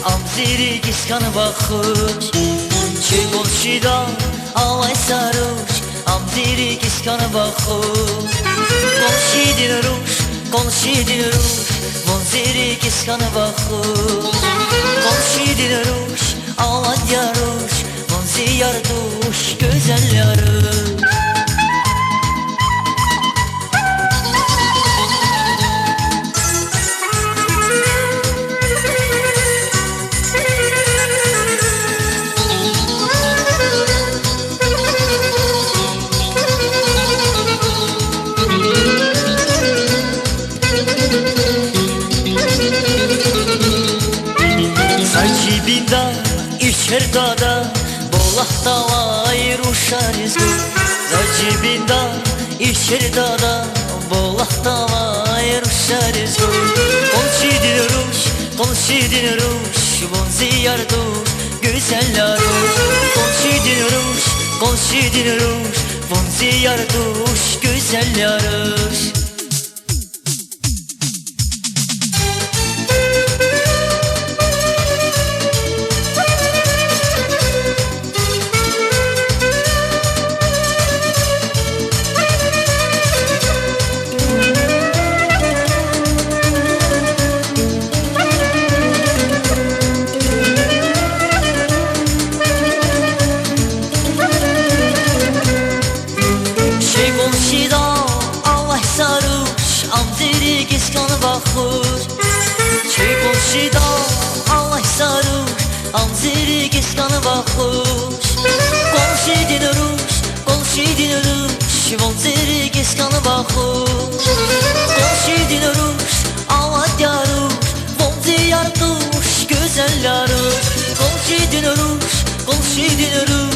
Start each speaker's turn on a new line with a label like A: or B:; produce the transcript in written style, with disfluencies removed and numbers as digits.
A: amziri kiskanı bakış. Çekol şida alay sarış, amziri kiskanı bakış. Konşidin ruş, konşidin ruş, monziri kiskanı bakış. Konşidin ruş, alay yarış, monzi yarduş, güzel yarış. Binda içer dağda bolakta vay ruşarız. Zacibinda içer dağda bolakta vay ruşarız. Konşidin ruş, konşidin ruş, bonzi yarduş, güzel yaruş. Konşidin ruş, konşidin ruş, bonzi yarduş, güzel yaruş. Amziri kiskanı bakır. Çekol şida alay sarır, amziri kiskanı bakır. Konşidin ruş, konşidin ruş, monziri kiskanı bakır. Konşidin ruş, alay yarış, monzi yarduş, güzel yarış. Konşidin ruş, konşidin ruş,